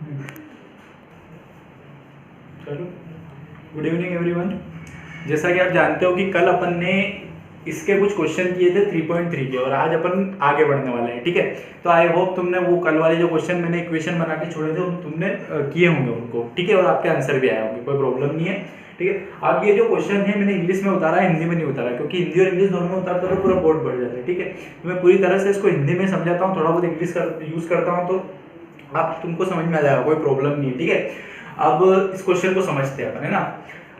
चलो, good evening everyone. जैसा कि आप जानते हो कि कल अपन ने इसके कुछ क्वेश्चन किए थे 3.3 के, और आज अपन आगे बढ़ने वाले हैं। ठीक है, तो आई होप तुमने वो कल वाले जो क्वेश्चन मैंने इक्वेशन बना के छोड़े थे तुमने किए होंगे उनको। ठीक है, और आपके आंसर भी आए होंगे, कोई प्रॉब्लम नहीं है। ठीक है, अब ये जो क्वेश्चन है मैंने इंग्लिश में उतारा है, हिंदी में नहीं उतारा, क्योंकि हिंदी और इंग्लिश दोनों में उतारता तो पूरा बोर्ड बढ़ जाता है। ठीक है, तो मैं पूरी तरह से इसको हिंदी में समझाता हूँ, थोड़ा बहुत इंग्लिश यूज़ करता हूँ, तो आप तुमको समझ में आ जाएगा, कोई प्रॉब्लम नहीं है। ठीक है, अब इस क्वेश्चन को समझते हैं अपन, है ना।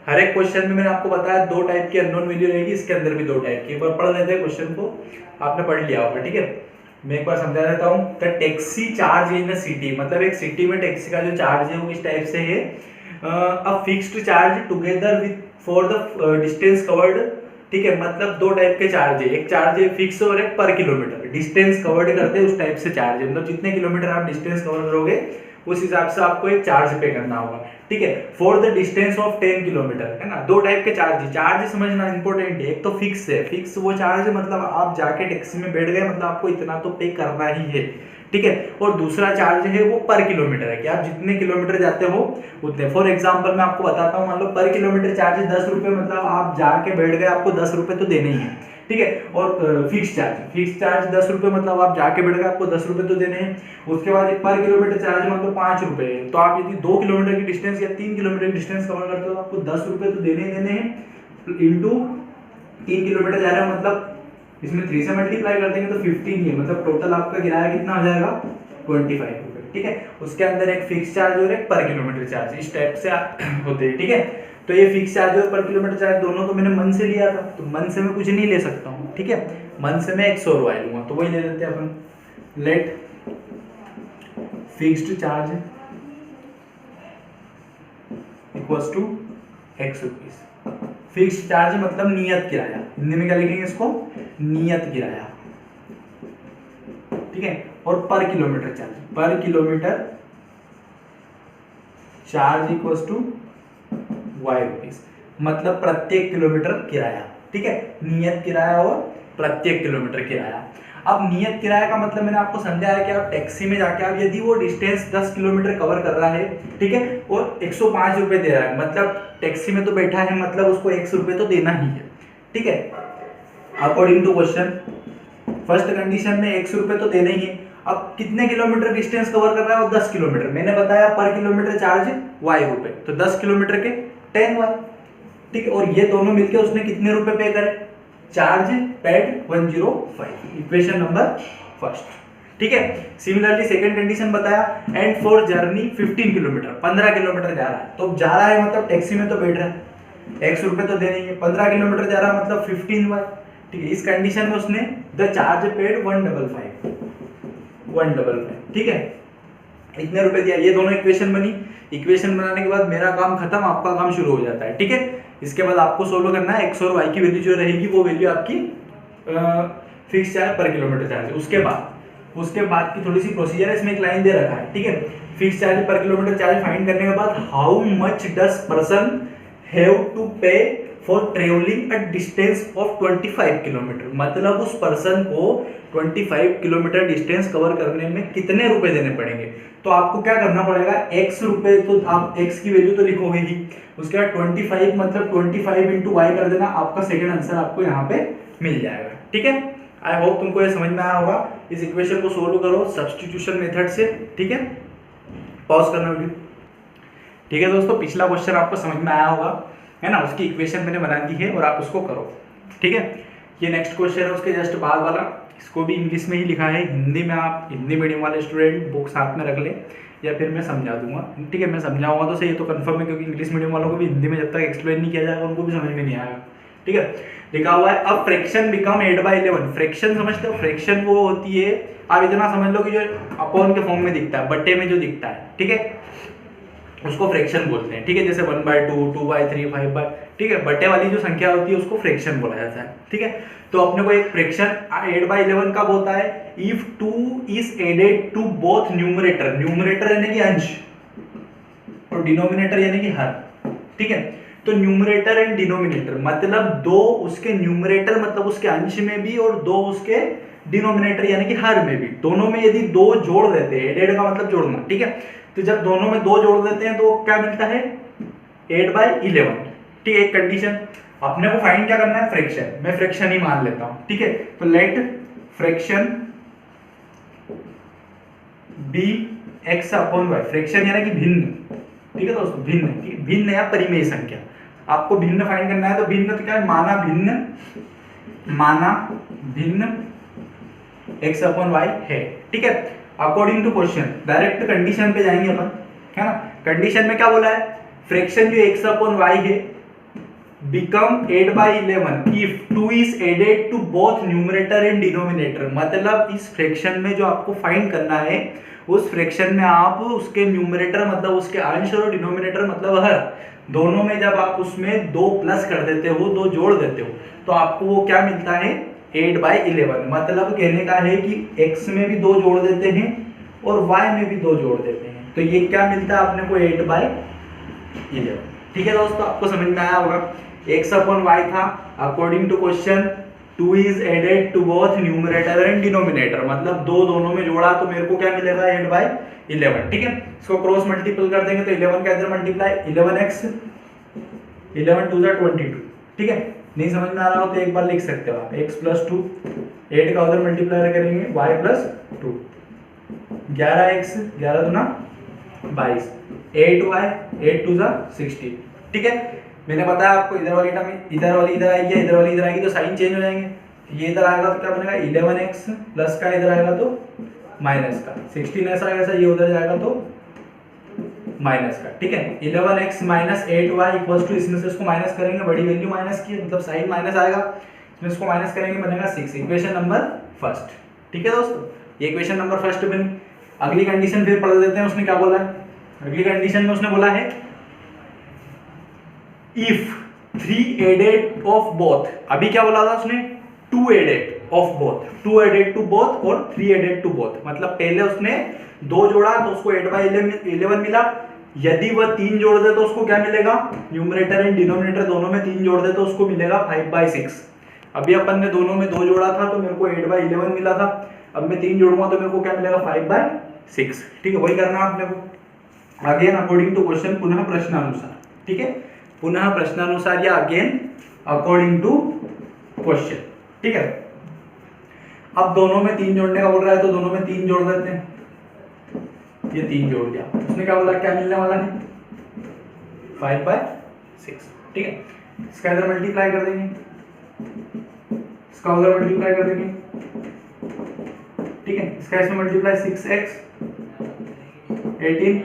हर एक क्वेश्चन में मैंने आपको बताया 2 टाइप की अननोन वैल्यू रहेगी, इसके अंदर भी 2 टाइप की। एक बार पढ़ लेते हैं क्वेश्चन को, आपने पढ़ लिया होगा। ठीक है, मैं एक बार समझा देता हूँ। The taxi charge in a city, मतलब एक सिटी में टैक्सी का जो चार्ज है वो इस टाइप से है, a fixed charge together with for the distance covered. ठीक है, मतलब 2 टाइप के चार्ज है, एक चार्ज है फिक्स और एक पर किलोमीटर। डिस्टेंस कवर्ड करते हैं उस टाइप से चार्ज है, मतलब जितने किलोमीटर आप डिस्टेंस कवर करोगे उस हिसाब से आपको एक चार्ज पे करना होगा। ठीक है, for the distance of 10 kilometre, है ना। 2 टाइप के चार्ज समझना इंपॉर्टेंट है। एक तो फिक्स है, फिक्स वो चार्ज है, मतलब आप जाके टैक्सी में बैठ गए, मतलब आपको इतना तो पे करना ही है। ठीक है, और दूसरा चार्ज है वो पर किलोमीटर है, कि आप जितने किलोमीटर जाते हो उतने। फॉर एग्जांपल मैं आपको बताता हूँ, मान लो पर किलोमीटर चार्ज है 10 रुपये, मतलब आप जाके बैठ गए, आपको 10 रुपये तो देने ही है। ठीक है, और फिक्स चार्ज 10 रुपये, मतलब आप जाके बैठ गए, आपको 10 रुपये तो देने हैं। उसके बाद एक पर किलोमीटर चार्ज मतलब 5 रुपये है, तो आप यदि 2 किलोमीटर की डिस्टेंस या 3 किलोमीटर की डिस्टेंस कवर करते हो तो आपको 10 रुपये तो देने ही देने हैं। इंटू 3 किलोमीटर जा रहा है, मतलब इसमें 3 से मल्टीप्लाई कर देंगे तो 15 ही है, मतलब टोटल आपका किराया कितना हो जाएगा, 25 रुपये। ठीक है, उसके अंदर एक फिक्स चार्ज और एक पर किलोमीटर चार्ज, इस टाइप से होते हैं। ठीक है, तो ये फिक्स चार्ज और पर किलोमीटर चार्ज दोनों तो मैंने मन से लिया था, तो मन से मैं कुछ नहीं ले सकता हूँ। ठीक है, मन से मैं 100 रुपये लूंगा, तो वही ले लेते हैं अपन। Let fixed charge equals to x rupees. Fixed charge मतलब नियत किराया, हिंदी में क्या लिखेंगे इसको, नियत किराया। ठीक है, और पर kilometre charge equals to y rupees, मतलब प्रत्येक किलोमीटर किराया। ठीक है, नियत किराया और प्रत्येक किलोमीटर किराया। अब नियत किराया का मतलब मैंने आपको समझाया कि आप टैक्सी में जाके आप यदि वो डिस्टेंस 10 किलोमीटर कवर कर रहा है, ठीक है, और 105 रुपये दे रहा है, मतलब टैक्सी में तो बैठा है, मतलब उसको 100 रुपये तो देना ही है। ठीक है, according to question first condition में 100 रुपये तो देना ही है। अब कितने किलोमीटर डिस्टेंस कवर कर रहा है, वो 10 किलोमीटर। मैंने बताया पर किलोमीटर चार्ज y रुपये, तो 10 किलोमीटर के 10y। ठीक है, और ये दोनों मिलके उसने कितने रुपए पे करे, charge paid 105, equation number first. ठीक है, सिमिलरली सेकंड कंडीशन बताया, and for journey 15 kilometre, 15 kilometre जा रहा है, तो जा रहा है मतलब टैक्सी में तो बैठ रहा है, 100 रुपये तो देने ही है। 15 किलोमीटर जा रहा है मतलब 15y। ठीक है, इस कंडीशन में उसने द चार्ज पेड 155। ठीक है, इतने रुपए दिया, ये दोनों इक्वेशन बनी। इक्वेशन बनाने के बाद मेरा काम खत्म, आपका काम शुरू हो जाता है। ठीक है, इसके बाद आपको सोल्व करना है, x और y की वैल्यू जो रहेगी वो वैल्यू आपकी फिक्स चार्ज पर किलोमीटर चार्ज है। उसके बाद की थोड़ी सी प्रोसीजर है, इसमें एक लाइन दे रखा है। ठीक है, फिक्स चार्ज पर किलोमीटर चार्ज फाइंड करने के बाद how much does person have to pay for travelling a distance of 25 kilometre, मतलब उस पर्सन को 25 किलोमीटर डिस्टेंस कवर करने में कितने रुपए देने पड़ेंगे। तो आपको क्या करना पड़ेगा, x रुपए, तो आप x की वैल्यू तो लिखोगे ही, उसके बाद 25 मतलब 25 इंटू वाई कर देना, आपका सेकंड आंसर आपको यहाँ पे मिल जाएगा। ठीक है, आई होप तुमको ये समझ में आया होगा। इस इक्वेशन को सोल्व करो सब्स्टिट्यूशन मेथड से। ठीक है, पॉज करना वीडियो। ठीक है दोस्तों, पिछला क्वेश्चन आपको समझ में आया होगा, है ना, उसकी इक्वेशन मैंने बना दी है और आप उसको करो। ठीक है, ये नेक्स्ट क्वेश्चन है उसके जस्ट बाद वाला, इसको भी इंग्लिश में ही लिखा है, हिंदी में आप हिंदी मीडियम वाले स्टूडेंट बुक साथ में रख ले, या फिर मैं समझा दूंगा। ठीक है, मैं समझाऊंगा तो सही, तो कंफर्म है, क्योंकि इंग्लिश मीडियम वालों को भी हिंदी में जब तक एक्सप्लेन नहीं किया जाएगा उनको भी समझ में नहीं आएगा। ठीक है, लिखा हुआ है अब फ्रैक्शन बिकम 8/11। फ्रैक्शन समझते हो, फ्रैक्शन वो होती है, आप इतना समझ लो कि जो अपॉन के फॉर्म में दिखता है, बट्टे में जो दिखता है, ठीक है, उसको फ्रैक्शन बोलते हैं। ठीक है, जैसे 1/2, 2/3, 5/, ठीक है, बटे वाली जो संख्या होती है उसको फ्रैक्शन बोला जाता है। ठीक है, तो अपने को एक फ्रैक्शन 8/11 कब होता है, if 2 is added to both numerator, numerator यानी कि अंश और डिनोमिनेटर यानी कि हर। ठीक है, तो न्यूमरेटर एंड डिनोमिनेटर मतलब 2 उसके न्यूमरेटर मतलब उसके अंश में भी और 2 उसके डिनोमिनेटर यानी कि हर में भी, दोनों में यदि 2 जोड़ देते हैं, एडेड का मतलब जोड़ना, ठीक है, तो जब दोनों में 2 जोड़ देते हैं तो क्या मिलता है 8/11, ठीक है। एक कंडीशन अपने को फाइंड क्या करना है, फ्रैक्शन, मैं फ्रैक्शन ही मान लेता हूं, ठीक है। तो let fraction be x upon y, fraction यानी कि भिन्न, ठीक है दोस्तों, भिन्न, ठीक है, भिन्न या परिमेय संख्या, आपको भिन्न फाइंड करना है। तो भिन्न तो क्या है, माना भिन्न x अपॉन वाई है, ठीक है। According to question direct condition पे जाएंगे अपन, है ना। कंडीशन में क्या बोला है, फ्रैक्शन जो x अपॉन वाई है become 8/11 if 2 is added to both numerator and denominator। मतलब इस फ्रैक्शन में जो आपको फाइंड करना है, उस फ्रैक्शन में आप उसके न्यूमरेटर मतलब उसके अंश और डिनोमिनेटर मतलब हर, दोनों में जब आप उसमें 2 प्लस कर देते हो, 2 जोड़ देते हो, तो आपको वो क्या मिलता है 8/11। मतलब कहने का है कि x में भी 2 जोड़ देते हैं और y में भी 2 जोड़ देते हैं, तो ये क्या मिलता है अपने को 8/11, ठीक है दोस्तों। आपको समझ में आया होगा, x अपॉन y था, according to question 2 is added to both numerator and denominator, मतलब 2 दोनों में जोड़ा तो मेरे को क्या मिलेगा 8/11, ठीक है। इसको क्रॉस मल्टीपल कर देंगे तो 11 का इधर मल्टीप्लाई 11x 11 2 22, ठीक है। नहीं समझ में आ रहा हो तो एक बार लिख सकते हो आप x + 2, 8 का उधर मल्टीप्लाई करेंगे y + 2, 11x 11 दूना 22, 8y 8 2 16, ठीक है। मैंने बताया आपको इधर वाली टर्म इधर वाली इधर आएगी, इधर वाली इधर आएगी, तो साइन चेंज हो जाएंगे। ये इधर आएगा तो क्या बनेगा 11x प्लस का इधर आएगा तो माइनस का, 16 ऐसा आएगा, ये उधर जाएगा तो माइनस का, ठीक है। 11x minus 8y equals to, इसमें से इसको माइनस करेंगे, बड़ी वैल्यू माइनस की मतलब साइन माइनस आएगा, इसमें इसको माइनस करेंगे बनेगा 6, इक्वेशन नंबर फर्स्ट, ठीक है दोस्तों। ये इक्वेशन नंबर फर्स्ट बनी। अगली कंडीशन फिर पढ़ देते हैं, उसने क्या बोला है। अगली कंडीशन में उसने बोला है इफ 3 एडेड ऑफ बोथ, अभी क्या बोला था उसने 2 added of both, 2 added to both और 3 एडेड टू बोथ, मतलब पहले उसने 2 जोड़ा तो उसको 8/11 मिला, यदि वह 3 जोड़ दे तो उसको क्या मिलेगा, न्यूमरेटर एंड डिनोमिनेटर दोनों में 3 जोड़ दे तो उसको मिलेगा 5/6। अभी अपन ने दोनों में 2 जोड़ा था तो मेरे को 8/11 मिला था, अब मैं 3 जोड़ूंगा तो मेरे को क्या मिलेगा 5/6, ठीक है। वही करना है अपने को। अगेन अकॉर्डिंग टू क्वेश्चन, पुनः प्रश्नानुसार, ठीक है, पुनः प्रश्नानुसार या अगेन अकॉर्डिंग टू क्वेश्चन, ठीक है। अब दोनों में 3 जोड़ने का बोल रहा है तो दोनों में 3 जोड़ देते हैं, ये 3 जोड़ दिया, उसने क्या बोला क्या मिलने वाला है 5/6, ठीक है। इसका इधर मल्टीप्लाई कर देंगे, इसका उधर मल्टीप्लाई कर देंगे, ठीक है। इसका इसमें मल्टीप्लाई 6x 18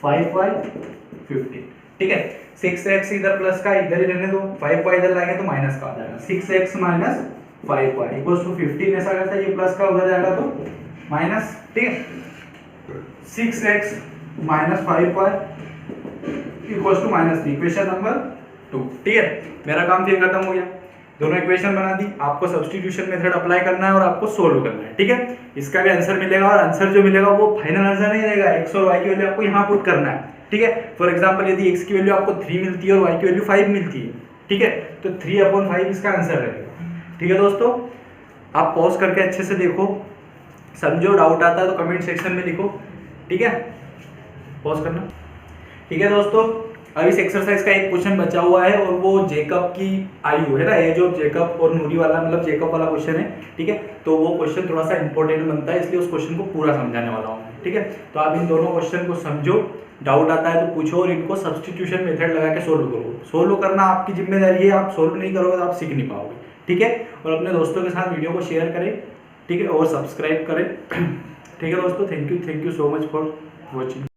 5y 15, ठीक है। 6x इधर प्लस का इधर ही रहने दो, 5y इधर लाएंगे तो माइनस का आ जाएगा, 6x minus 5y equals to 15 ऐसा करता है, ये प्लस का उधर जाएगा तो माइनस, ठीक है। 6x minus 5y equals to -3, equation number 2, ठीक है। मेरा काम फिर खत्म हो गया, दोनों इक्वेशन बना दी, आपको सब्स्टिट्यूशन मेथड अप्लाई करना है और आपको सोल्व करना है, ठीक है। इसका भी आंसर मिलेगा और आंसर जो मिलेगा वो फाइनल आंसर नहीं रहेगा, x और y की वैल्यू आपको यहाँ पुट करना है, ठीक है। फॉर एग्जांपल यदि x की वैल्यू आपको 3 मिलती है और y की वैल्यू 5 मिलती है, ठीक है, तो 3/5 इसका आंसर रहेगा, ठीक है दोस्तों। आप पॉज करके अच्छे से देखो, समझो, डाउट आता है तो कमेंट सेक्शन में लिखो, ठीक है, पॉज करना, ठीक है दोस्तों। अब इस एक्सरसाइज का एक क्वेश्चन बचा हुआ है और वो जेकब की आयु है ना, ये जो जेकब और नूरी वाला मतलब जेकब वाला क्वेश्चन है, ठीक है। तो वो क्वेश्चन थोड़ा सा इंपॉर्टेंट बनता है, इसलिए उस क्वेश्चन को पूरा समझाने वाला हूँ, ठीक है। तो आप इन दोनों क्वेश्चन को समझो, डाउट आता है तो पूछो और इनको सब्स्टिट्यूशन मेथड लगा के सोल्व करो। सोल्व करना आपकी जिम्मेदारी है, आप सोल्व नहीं करोगे तो आप सीख नहीं पाओगे, ठीक है। और अपने दोस्तों के साथ वीडियो को शेयर करें, ठीक है, और सब्सक्राइब करें, ठीक है दोस्तों। Thank you so much for watching.